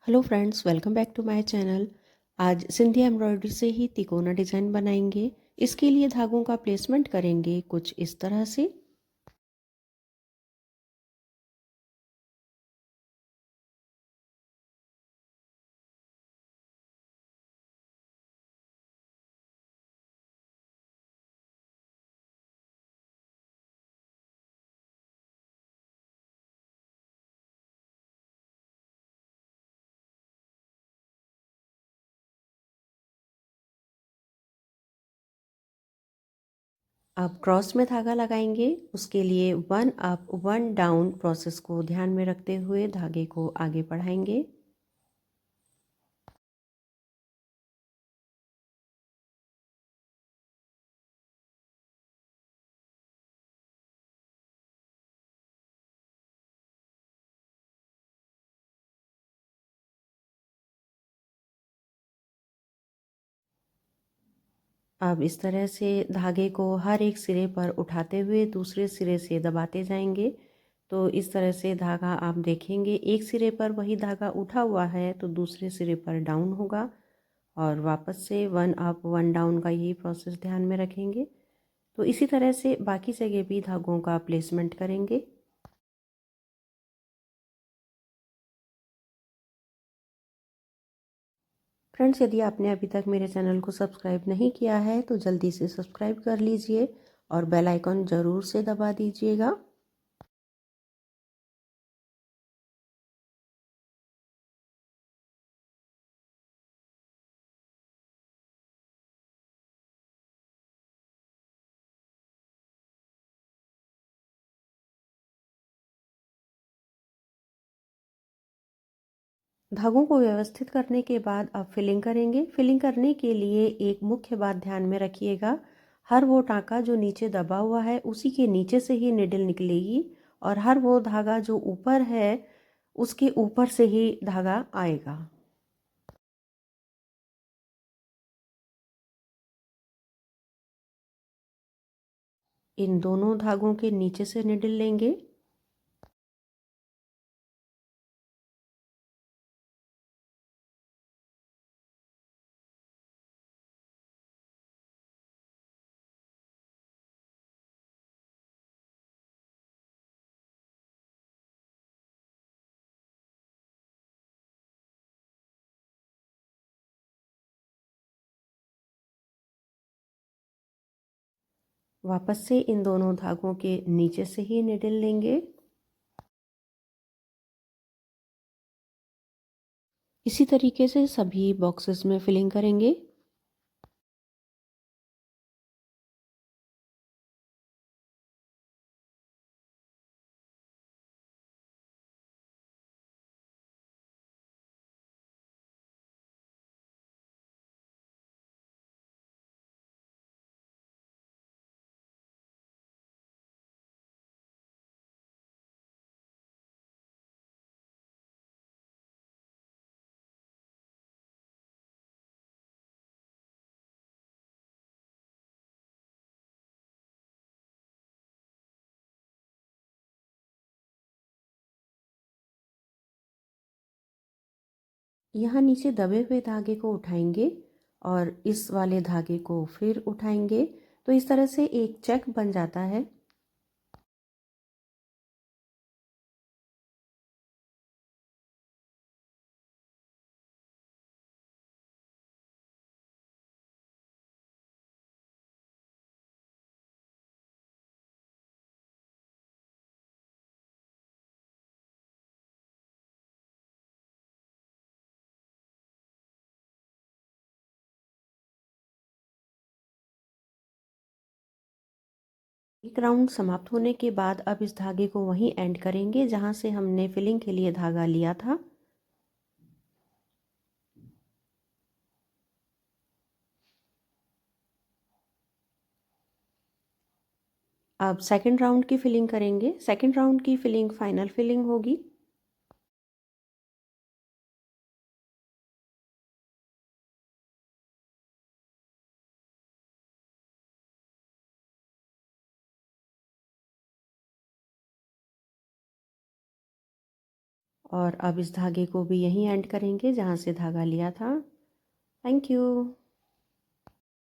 Hello friends, welcome back to my channel. आज Sindhi embroidery से ही तिकोना design बनाएंगे। इसके लिए धागों का प्लेसमेंट करेंगे कुछ इस तरह से। अब क्रॉस में धागा लगाएंगे। उसके लिए 1 अप 1 डाउन प्रोसेस को ध्यान में रखते हुए धागे को आगे बढ़ाएंगे। अब इस तरह से धागे को हर एक सिरे पर उठाते हुए दूसरे सिरे से दबाते जाएंगे। तो इस तरह से धागा आप देखेंगे, एक सिरे पर वही धागा उठा हुआ है तो दूसरे सिरे पर डाउन होगा। और वापस से 1 अप 1 डाउन का यही प्रोसेस ध्यान में रखेंगे। तो इसी तरह से बाकी जगह भी धागों का प्लेसमेंट करेंगे। फ्रेंड्स, यदि आपने अभी तक मेरे चैनल को सब्सक्राइब नहीं किया है तो जल्दी से सब्सक्राइब कर लीजिए और बेल आइकन ज़रूर से दबा दीजिएगा। धागों को व्यवस्थित करने के बाद अब फिलिंग करेंगे। फिलिंग करने के लिए एक मुख्य बात ध्यान में रखिएगा, हर वो टाँका जो नीचे दबा हुआ है उसी के नीचे से ही निडल निकलेगी और हर वो धागा जो ऊपर है उसके ऊपर से ही धागा आएगा। इन दोनों धागों के नीचे से निडल लेंगे। वापस से इन दोनों धागों के नीचे से ही निडल लेंगे। इसी तरीके से सभी बॉक्सेस में फिलिंग करेंगे। यहाँ नीचे दबे हुए धागे को उठाएंगे और इस वाले धागे को फिर उठाएंगे। तो इस तरह से एक चेक बन जाता है। एक राउंड समाप्त होने के बाद अब इस धागे को वहीं एंड करेंगे जहाँ से हमने फिलिंग के लिए धागा लिया था। अब सेकंड राउंड की फिलिंग करेंगे। सेकंड राउंड की फिलिंग फाइनल फिलिंग होगी। और अब इस धागे को भी यहीं एंड करेंगे जहाँ से धागा लिया था। Thank you.